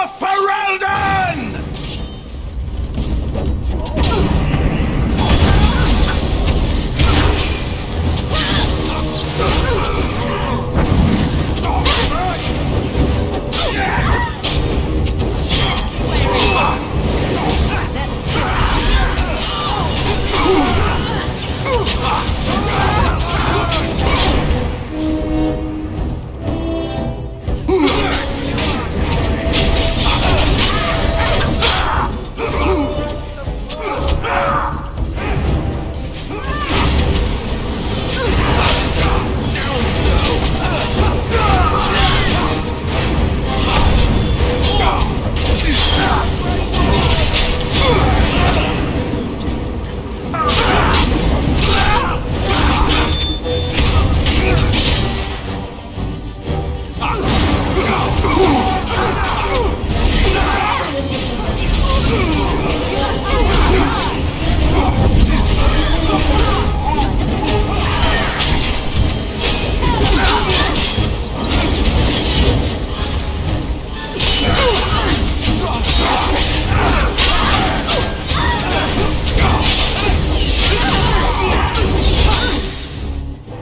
Ferelden!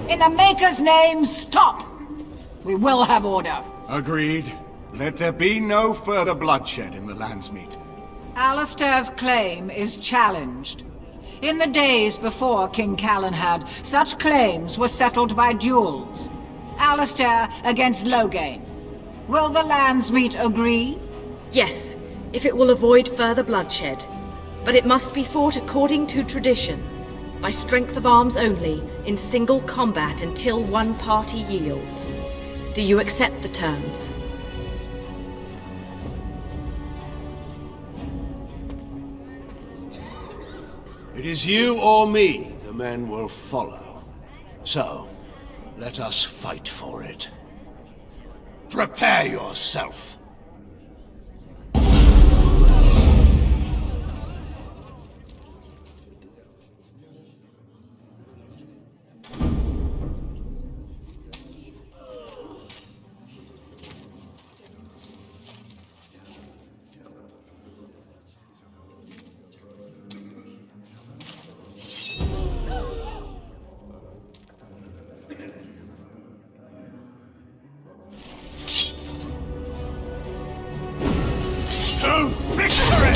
In the Maker's name, stop! We will have order. Agreed. Let there be no further bloodshed in the Landsmeet. Alistair's claim is challenged. In the days before King Callanhad, such claims were settled by duels. Alistair against Loghain. Will the Landsmeet agree? Yes, if it will avoid further bloodshed. But it must be fought according to tradition, by strength of arms only, in single combat until one party yields. Do you accept the terms? It is you or me the men will follow. So, let us fight for it. Prepare yourself. To victory!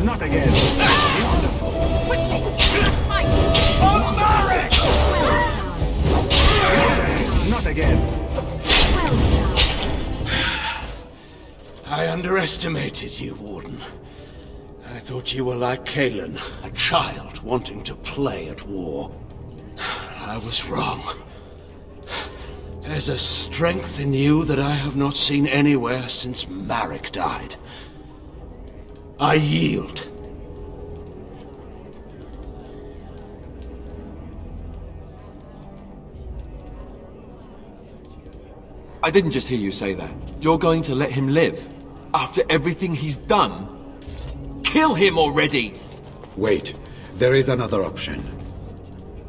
Not again. Quickly! Fight! Not again. I underestimated you, Warden. I thought you were like Kalen, a child wanting to play at war. I was wrong. There's a strength in you that I have not seen anywhere since Marek died. I yield. I didn't just hear you say that. You're going to let him live? After everything he's done? Kill him already! Wait, there is another option.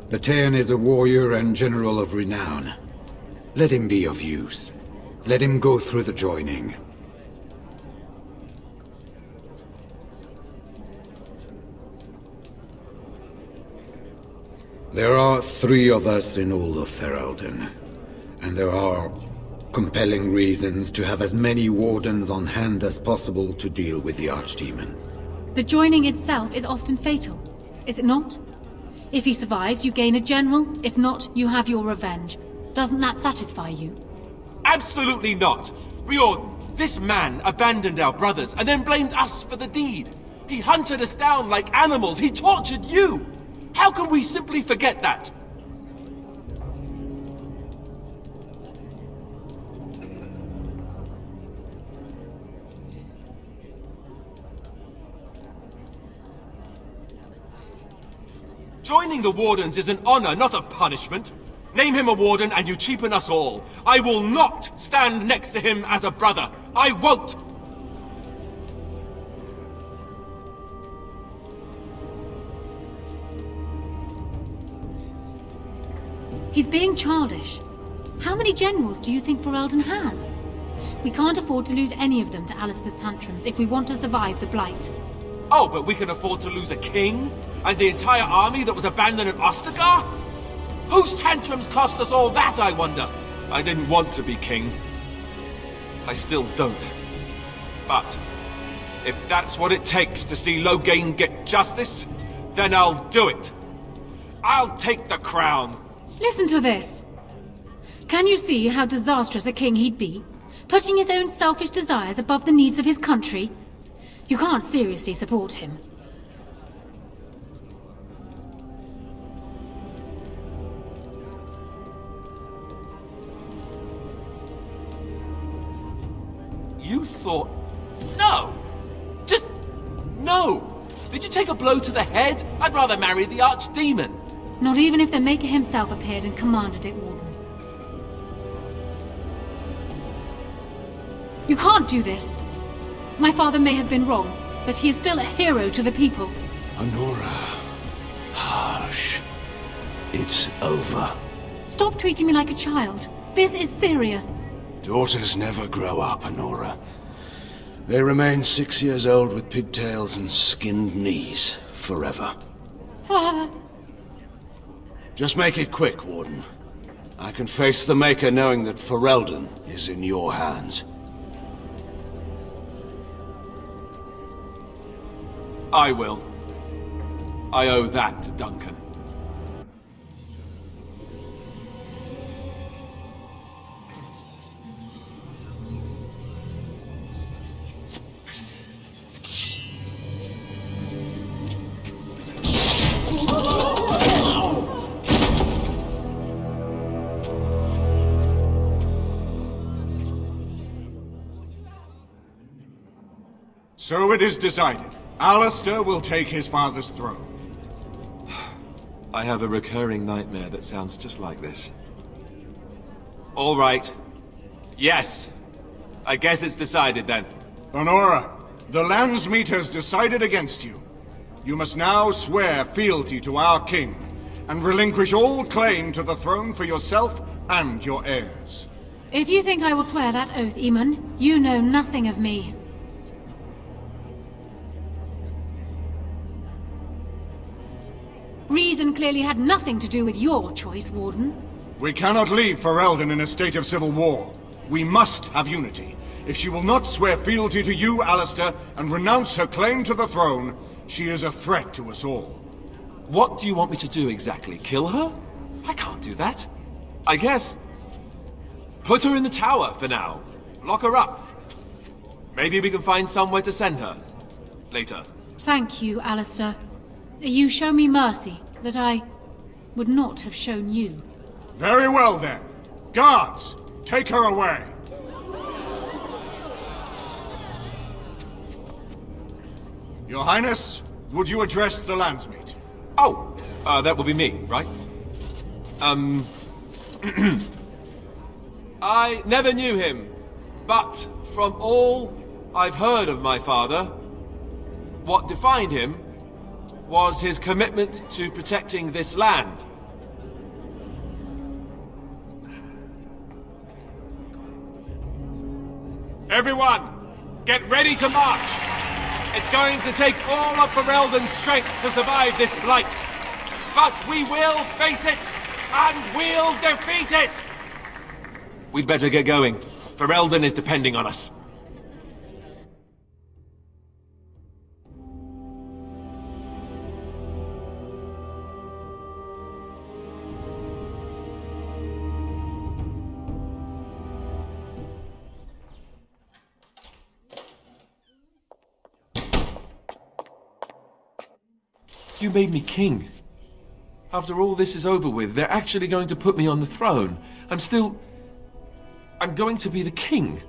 Batean is a warrior and general of renown. Let him be of use. Let him go through the joining. There are 3 of us in all of Ferelden, and there are compelling reasons to have as many wardens on hand as possible to deal with the Archdemon. The joining itself is often fatal, is it not? If he survives, you gain a general. If not, you have your revenge. Doesn't that satisfy you? Absolutely not! Riordan, this man abandoned our brothers and then blamed us for the deed. He hunted us down like animals. He tortured you! How can we simply forget that? Joining the Wardens is an honor, not a punishment. Name him a Warden and you cheapen us all. I will not stand next to him as a brother. I won't! He's being childish. How many generals do you think Ferelden has? We can't afford to lose any of them to Alistair's tantrums if we want to survive the Blight. Oh, but we can afford to lose a king? And the entire army that was abandoned at Ostagar? Whose tantrums cost us all that, I wonder? I didn't want to be king. I still don't. But if that's what it takes to see Loghain get justice, then I'll do it. I'll take the crown. Listen to this. Can you see how disastrous a king he'd be? Putting his own selfish desires above the needs of his country? You can't seriously support him. You thought... No! Just... no! Did you take a blow to the head? I'd rather marry the Archdemon. Not even if the Maker himself appeared and commanded it, Warden. You can't do this. My father may have been wrong, but he is still a hero to the people. Honora. Hush. It's over. Stop treating me like a child. This is serious. Daughters never grow up, Honora. They remain 6 years old with pigtails and skinned knees forever. Father. Just make it quick, Warden. I can face the Maker knowing that Ferelden is in your hands. I will. I owe that to Duncan. So it is decided. Alistair will take his father's throne. I have a recurring nightmare that sounds just like this. All right. Yes. I guess it's decided then. Honora, the Landsmeet has decided against you. You must now swear fealty to our king, and relinquish all claim to the throne for yourself and your heirs. If you think I will swear that oath, Eamon, you know nothing of me. Reason clearly had nothing to do with your choice, Warden. We cannot leave Ferelden in a state of civil war. We must have unity. If she will not swear fealty to you, Alistair, and renounce her claim to the throne, she is a threat to us all. What do you want me to do exactly? Kill her? I can't do that. I guess... put her in the tower for now. Lock her up. Maybe we can find somewhere to send her. Later. Thank you, Alistair. You show me mercy that I would not have shown you. Very well then. Guards, take her away. Your Highness, would you address the Landsmeet? Oh, that will be me, right? I never knew him, but from all I've heard of my father, what defined him was his commitment to protecting this land. Everyone, get ready to march! It's going to take all of Ferelden's strength to survive this blight. But we will face it, and we'll defeat it! We'd better get going. Ferelden is depending on us. You made me king. After all this is over with, they're actually going to put me on the throne. I'm going to be the king.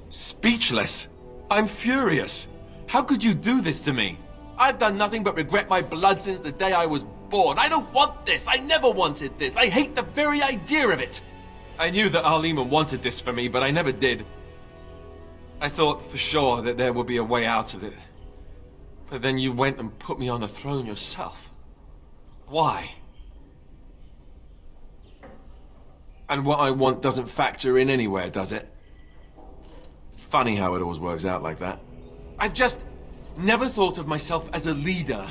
Speechless. I'm furious. How could you do this to me? I've done nothing but regret my blood since the day I was born. I don't want this. I never wanted this. I hate the very idea of it. I knew that Arleman wanted this for me, but I never did. I thought for sure that there would be a way out of it. But then you went and put me on the throne yourself. Why? And what I want doesn't factor in anywhere, does it? Funny how it always works out like that. I've just never thought of myself as a leader.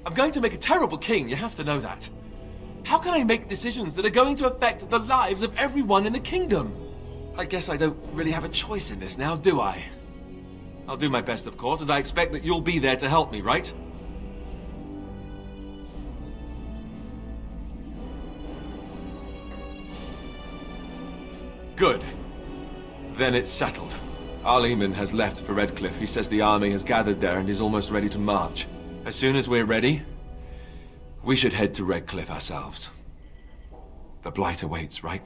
I'm going to make a terrible king, you have to know that. How can I make decisions that are going to affect the lives of everyone in the kingdom? I guess I don't really have a choice in this now, do I? I'll do my best, of course, and I expect that you'll be there to help me, right? Good. Then it's settled. Arleman has left for Redcliffe. He says the army has gathered there and is almost ready to march. As soon as we're ready, we should head to Redcliffe ourselves. The Blight awaits, right?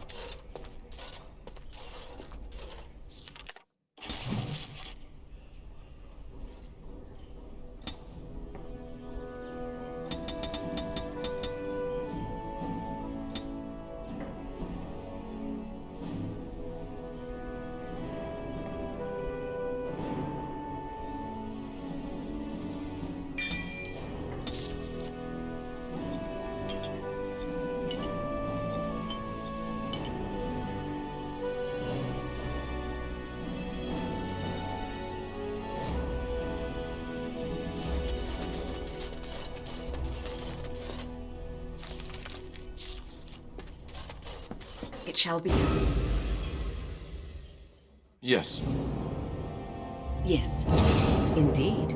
It shall be. Yes. Yes, indeed.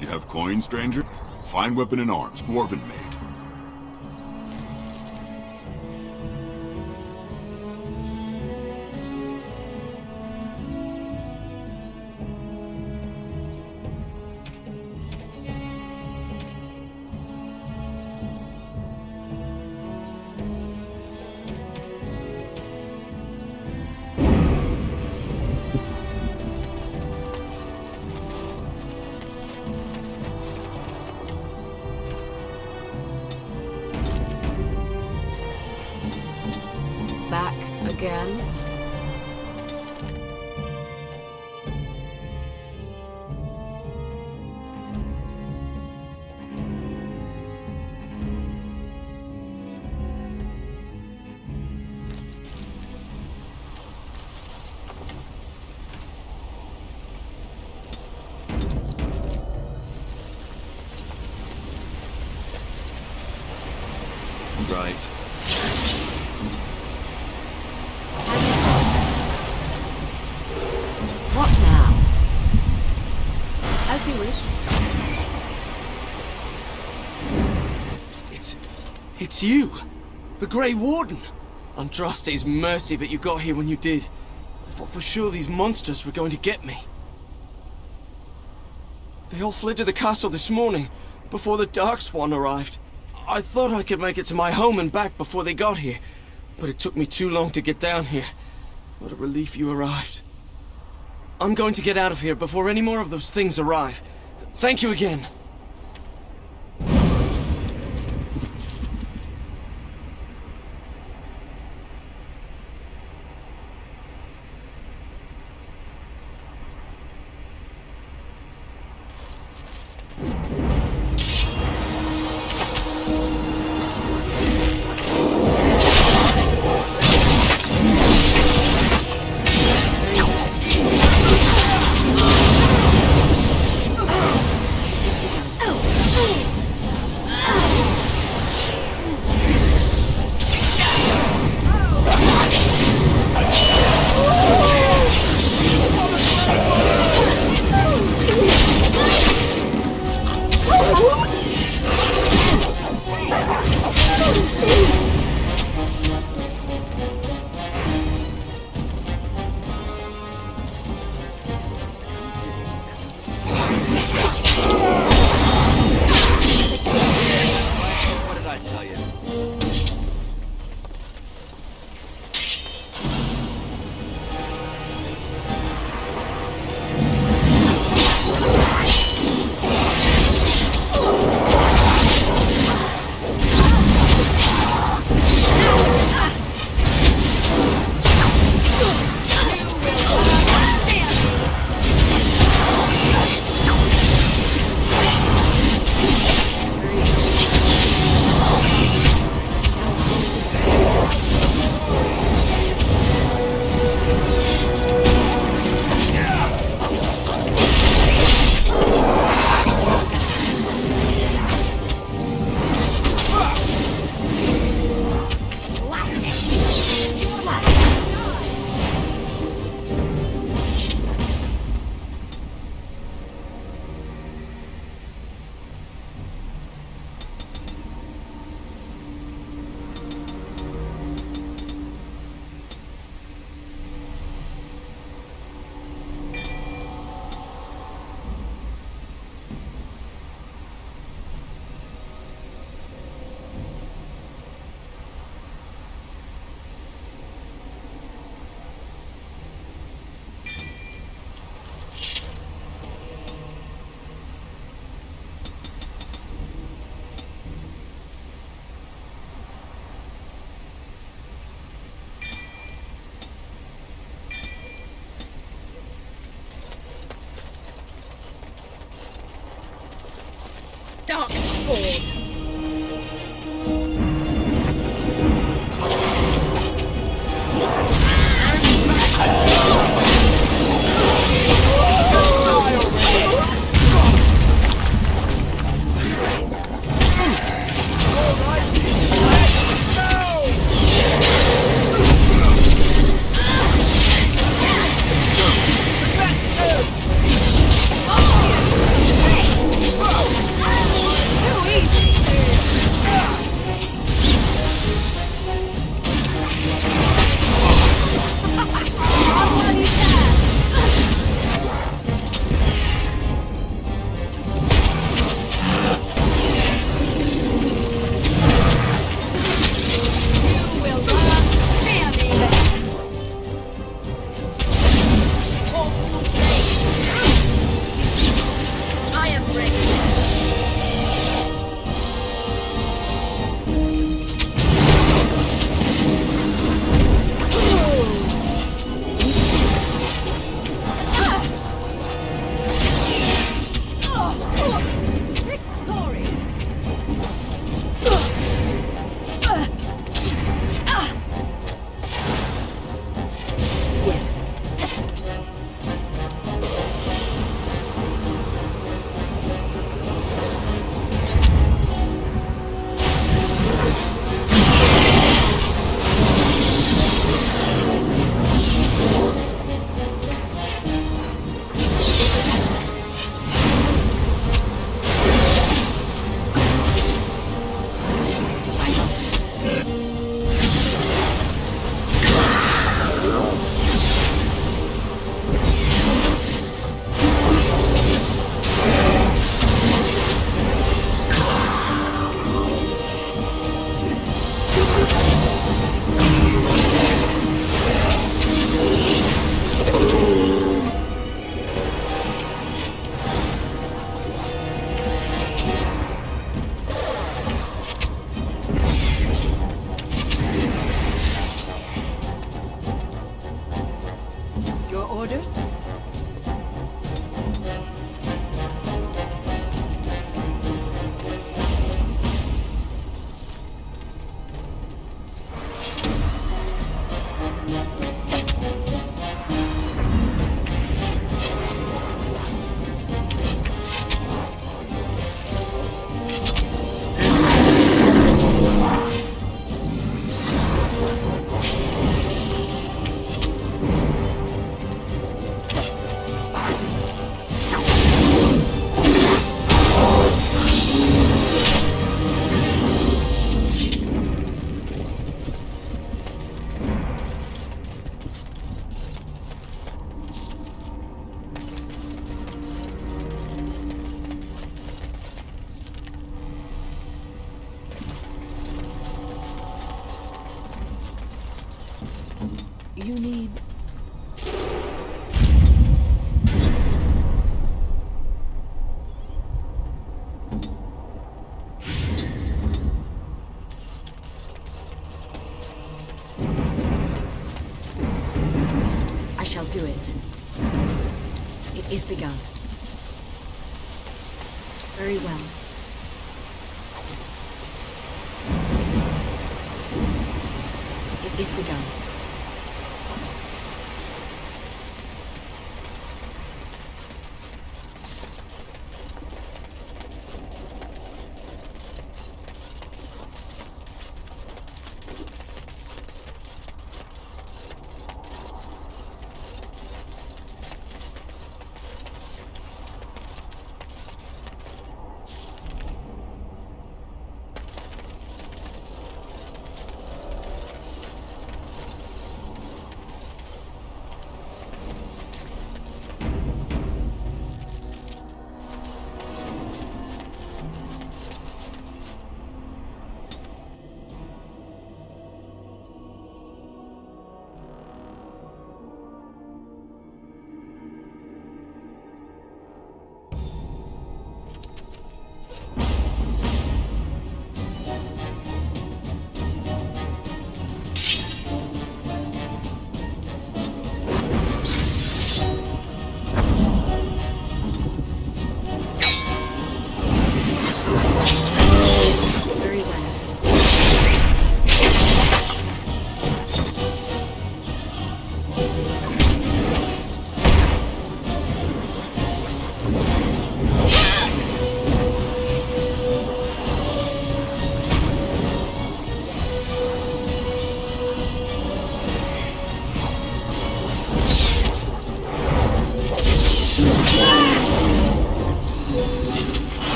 You have coin, stranger? Fine weapon and arms, dwarven made. Back again? Right. What now? As you wish. It's you! The Grey Warden! Andraste's mercy that you got here when you did. I thought for sure these monsters were going to get me. They all fled to the castle this morning, before the Darkspawn arrived. I thought I could make it to my home and back before they got here, but it took me too long to get down here. What a relief you arrived. I'm going to get out of here before any more of those things arrive. Thank you again. tell you. Darkspawn! Too easy! You need... I shall do it. It is begun. Very well. It is begun.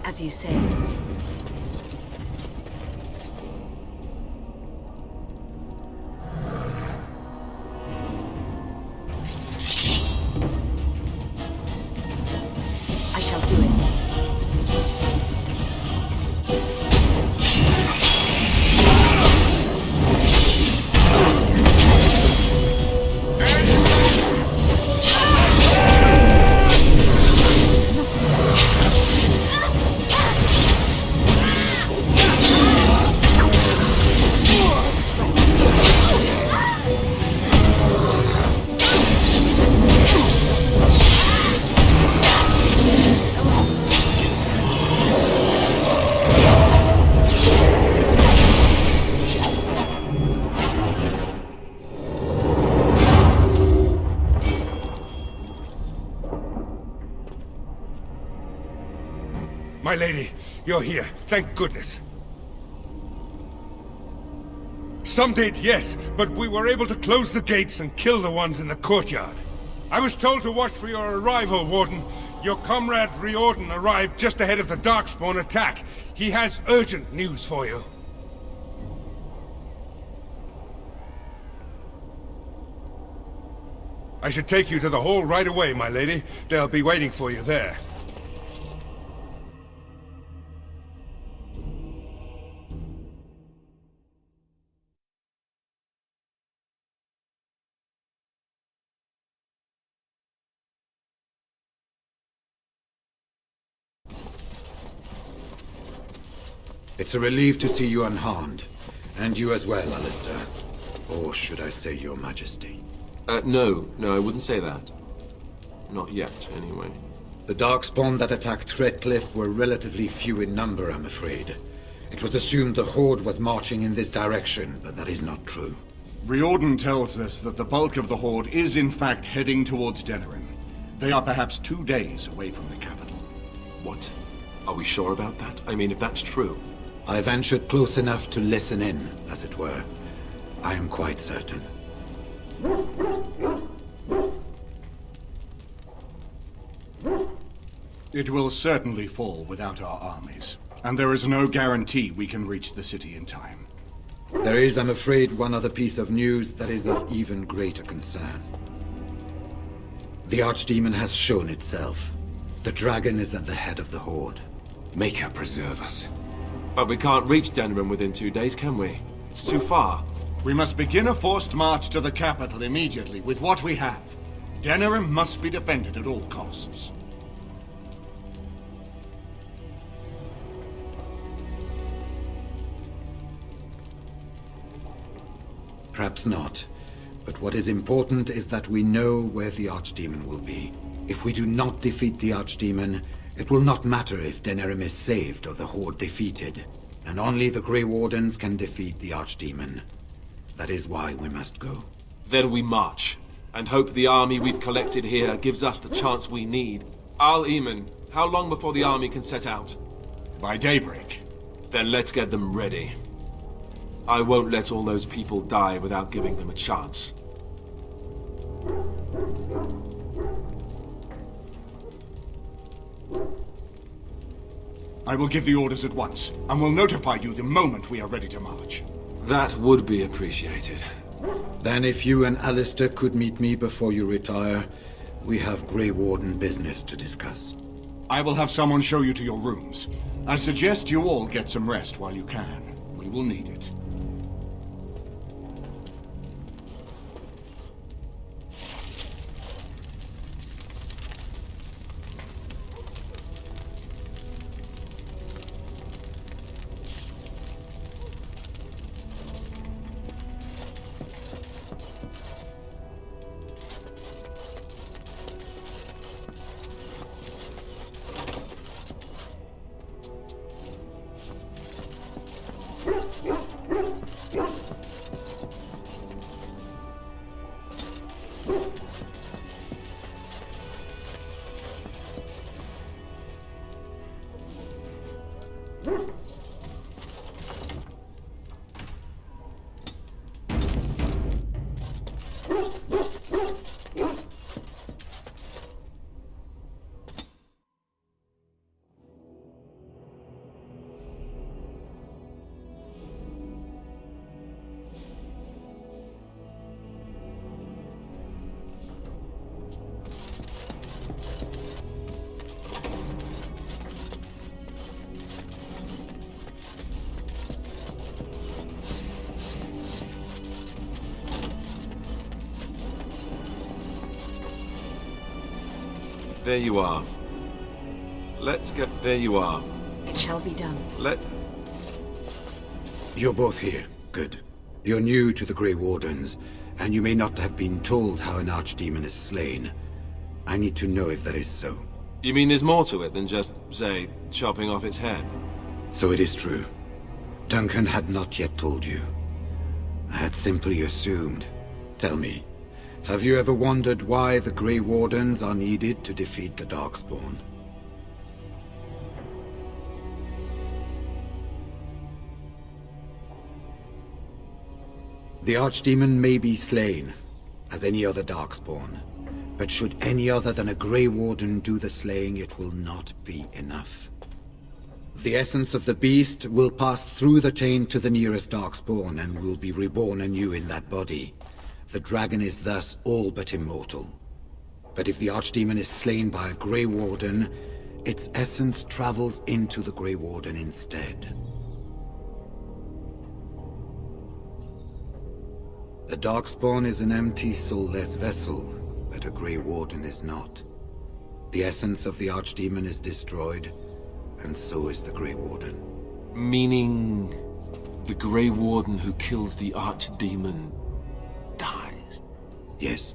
As you say. I shall do it. My lady, you're here. Thank goodness. Some did, yes, but we were able to close the gates and kill the ones in the courtyard. I was told to watch for your arrival, Warden. Your comrade Riordan arrived just ahead of the Darkspawn attack. He has urgent news for you. I should take you to the hall right away, my lady. They'll be waiting for you there. It's a relief to see you unharmed. And you as well, Alistair. Or should I say your majesty? No, I wouldn't say that. Not yet, anyway. The Darkspawn that attacked Redcliffe were relatively few in number, I'm afraid. It was assumed the Horde was marching in this direction, but that is not true. Riordan tells us that the bulk of the Horde is in fact heading towards Denerim. They are perhaps 2 days away from the capital. What? Are we sure about that? I mean, if that's true... I ventured close enough to listen in, as it were. I am quite certain. It will certainly fall without our armies, and there is no guarantee we can reach the city in time. There is, I'm afraid, one other piece of news that is of even greater concern. The Archdemon has shown itself. The dragon is at the head of the Horde. Make her preserve us. But we can't reach Denerim within 2 days, can we? It's too far. We must begin a forced march to the capital immediately with what we have. Denerim must be defended at all costs. Perhaps not. But what is important is that we know where the Archdemon will be. If we do not defeat the Archdemon, it will not matter if Denerim is saved or the Horde defeated. And only the Grey Wardens can defeat the Archdemon. That is why we must go. Then we march, and hope the army we've collected here gives us the chance we need. Al-Eamon, how long before the army can set out? By daybreak. Then let's get them ready. I won't let all those people die without giving them a chance. I will give the orders at once, and will notify you the moment we are ready to march. That would be appreciated. Then if you and Alistair could meet me before you retire, we have Grey Warden business to discuss. I will have someone show you to your rooms. I suggest you all get some rest while you can. We will need it. There you are. Let's get... There you are. It shall be done. Let's... You're both here. Good. You're new to the Grey Wardens, and you may not have been told how an Archdemon is slain. I need to know if that is so. You mean there's more to it than just, say, chopping off its head? So it is true. Duncan had not yet told you. I had simply assumed. Tell me, have you ever wondered why the Grey Wardens are needed to defeat the Darkspawn? The Archdemon may be slain, as any other Darkspawn, but should any other than a Grey Warden do the slaying, it will not be enough. The essence of the beast will pass through the taint to the nearest Darkspawn and will be reborn anew in that body. The dragon is thus all but immortal. But if the Archdemon is slain by a Grey Warden, its essence travels into the Grey Warden instead. A Darkspawn is an empty, soulless vessel, but a Grey Warden is not. The essence of the Archdemon is destroyed, and so is the Grey Warden. Meaning... the Grey Warden who kills the Archdemon dies? Yes.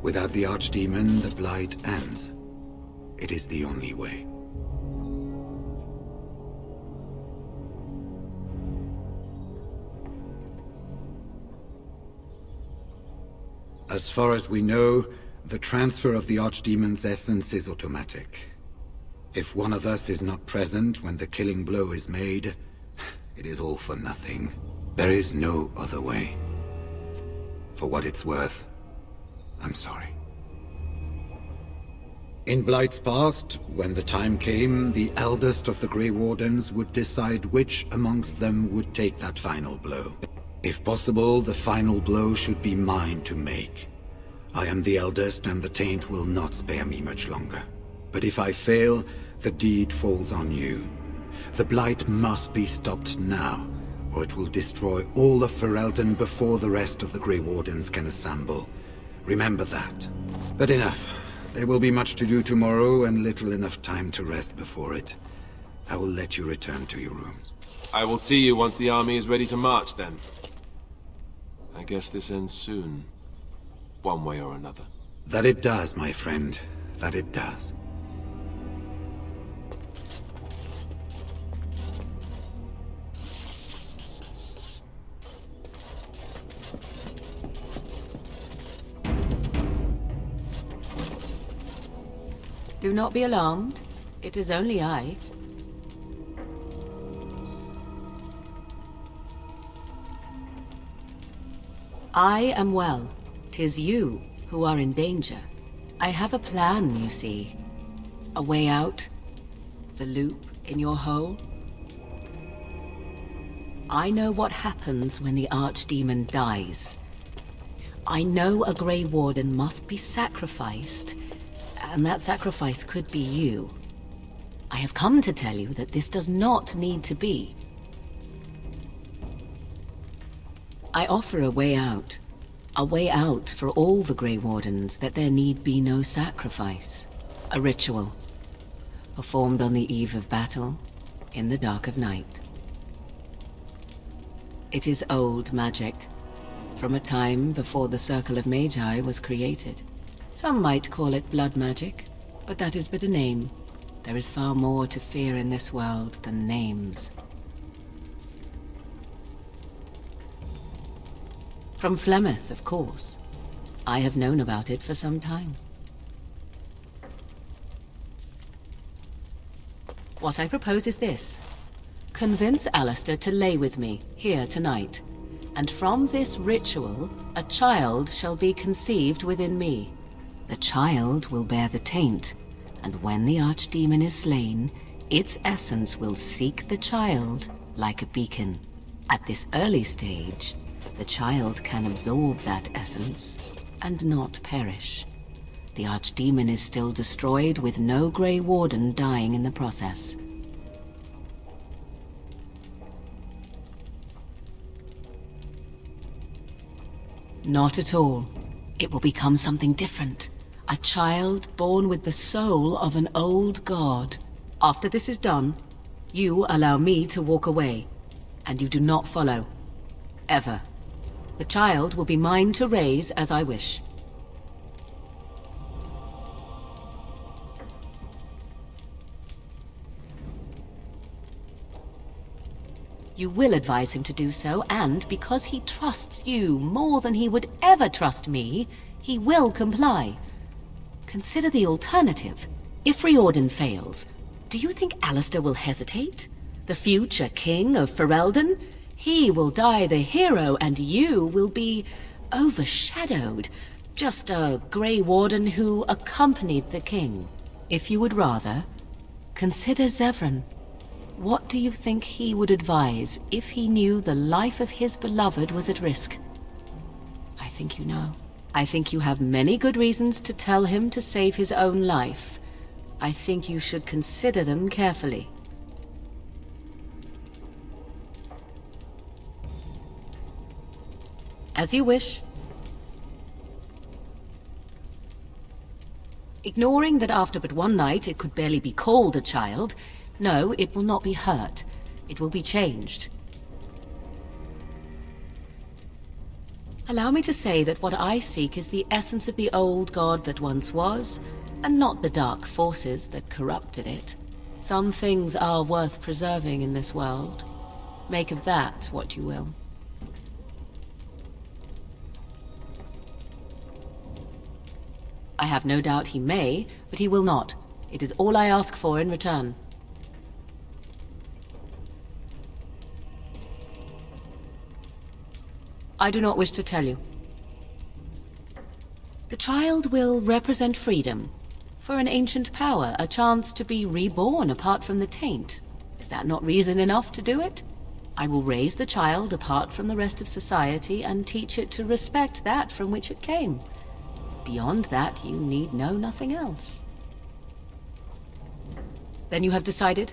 Without the Archdemon, the Blight ends. It is the only way. As far as we know, the transfer of the Archdemon's essence is automatic. If one of us is not present when the killing blow is made, it is all for nothing. There is no other way. For what it's worth, I'm sorry. In Blight's past, when the time came, the eldest of the Grey Wardens would decide which amongst them would take that final blow. If possible, the final blow should be mine to make. I am the eldest, and the taint will not spare me much longer. But if I fail, the deed falls on you. The Blight must be stopped now, or it will destroy all of Ferelden before the rest of the Grey Wardens can assemble. Remember that. But enough. There will be much to do tomorrow, and little enough time to rest before it. I will let you return to your rooms. I will see you once the army is ready to march, then. I guess this ends soon. One way or another. That it does, my friend. That it does. Do not be alarmed. It is only I. I am well. 'Tis you who are in danger. I have a plan, you see. A way out. The loop in your hole. I know what happens when the Archdemon dies. I know a Grey Warden must be sacrificed, and that sacrifice could be you. I have come to tell you that this does not need to be. I offer a way out. A way out for all the Grey Wardens, that there need be no sacrifice. A ritual, performed on the eve of battle, in the dark of night. It is old magic, from a time before the Circle of Magi was created. Some might call it blood magic, but that is but a name. There is far more to fear in this world than names. From Flemeth, of course. I have known about it for some time. What I propose is this. Convince Alistair to lay with me, here tonight. And from this ritual, a child shall be conceived within me. The child will bear the taint, and when the Archdemon is slain, its essence will seek the child like a beacon. At this early stage, the child can absorb that essence and not perish. The Archdemon is still destroyed with no Grey Warden dying in the process. Not at all. It will become something different. A child born with the soul of an old god. After this is done, you allow me to walk away, and you do not follow. Ever. The child will be mine to raise as I wish. You will advise him to do so, and because he trusts you more than he would ever trust me, he will comply. Consider the alternative. If Riordan fails, do you think Alistair will hesitate? The future king of Ferelden? He will die the hero, and you will be overshadowed. Just a Grey Warden who accompanied the king. If you would rather, consider Zevran. What do you think he would advise if he knew the life of his beloved was at risk? I think you know. I think you have many good reasons to tell him to save his own life. I think you should consider them carefully. As you wish. Ignoring that after but one night it could barely be called a child, no, it will not be hurt. It will be changed. Allow me to say that what I seek is the essence of the old god that once was, and not the dark forces that corrupted it. Some things are worth preserving in this world. Make of that what you will. I have no doubt he may, but he will not. It is all I ask for in return. I do not wish to tell you. The child will represent freedom. For an ancient power, a chance to be reborn apart from the taint. Is that not reason enough to do it? I will raise the child apart from the rest of society and teach it to respect that from which it came. Beyond that, you need know nothing else. Then you have decided?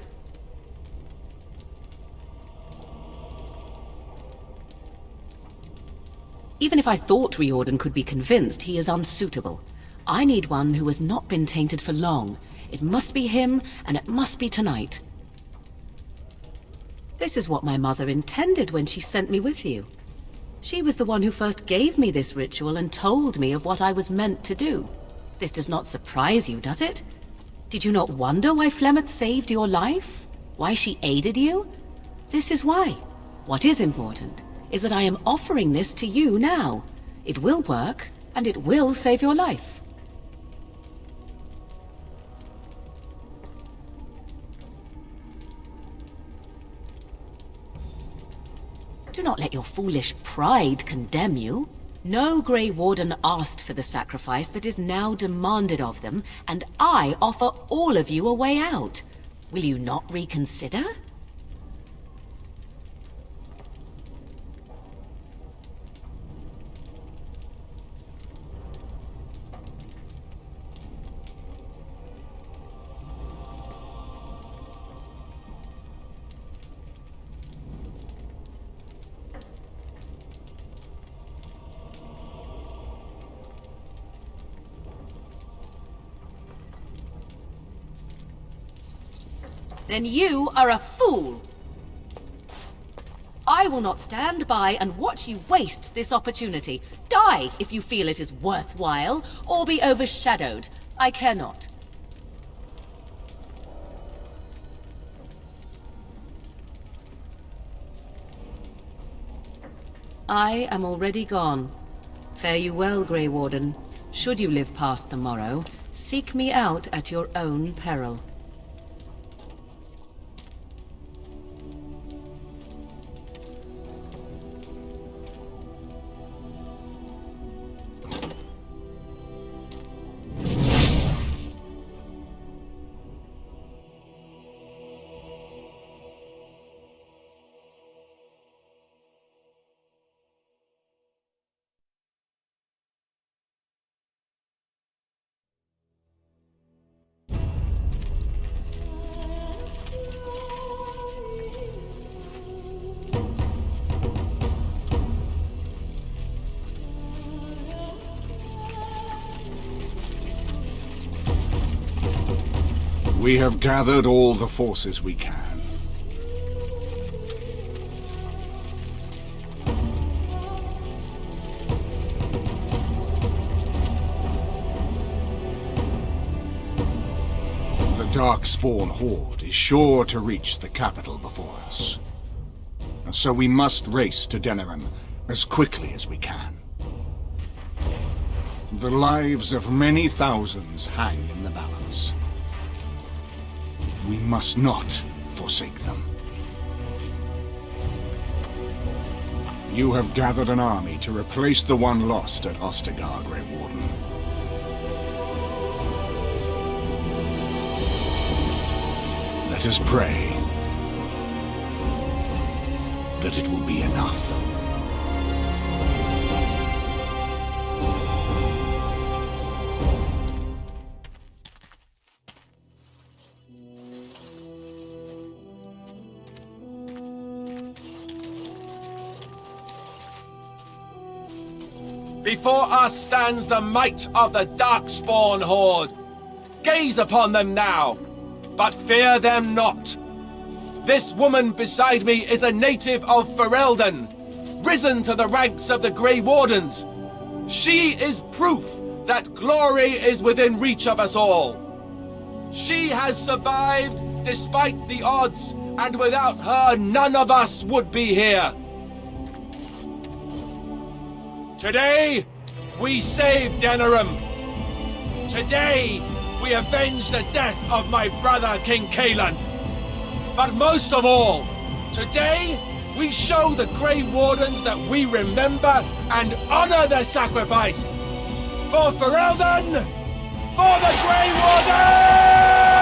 Even if I thought Riordan could be convinced, he is unsuitable. I need one who has not been tainted for long. It must be him, and it must be tonight. This is what my mother intended when she sent me with you. She was the one who first gave me this ritual and told me of what I was meant to do. This does not surprise you, does it? Did you not wonder why Flemeth saved your life? Why she aided you? This is why. What is important is that I am offering this to you now. It will work, and it will save your life. Do not let your foolish pride condemn you. No Grey Warden asked for the sacrifice that is now demanded of them, and I offer all of you a way out. Will you not reconsider? Then you are a fool! I will not stand by and watch you waste this opportunity. Die if you feel it is worthwhile, or be overshadowed. I care not. I am already gone. Fare you well, Grey Warden. Should you live past the morrow, seek me out at your own peril. We have gathered all the forces we can. The Darkspawn Horde is sure to reach the capital before us. So we must race to Denerim as quickly as we can. The lives of many thousands hang in the balance. We must not forsake them. You have gathered an army to replace the one lost at Ostagar, Grey Warden. Let us pray that it will be enough. Before us stands the might of the Darkspawn Horde. Gaze upon them now, but fear them not. This woman beside me is a native of Ferelden, risen to the ranks of the Grey Wardens. She is proof that glory is within reach of us all. She has survived despite the odds, and without her, none of us would be here. Today, we saved Denerim. Today, we avenge the death of my brother, King Cailan. But most of all, today, we show the Grey Wardens that we remember and honor their sacrifice. For Ferelden! For the Grey Wardens!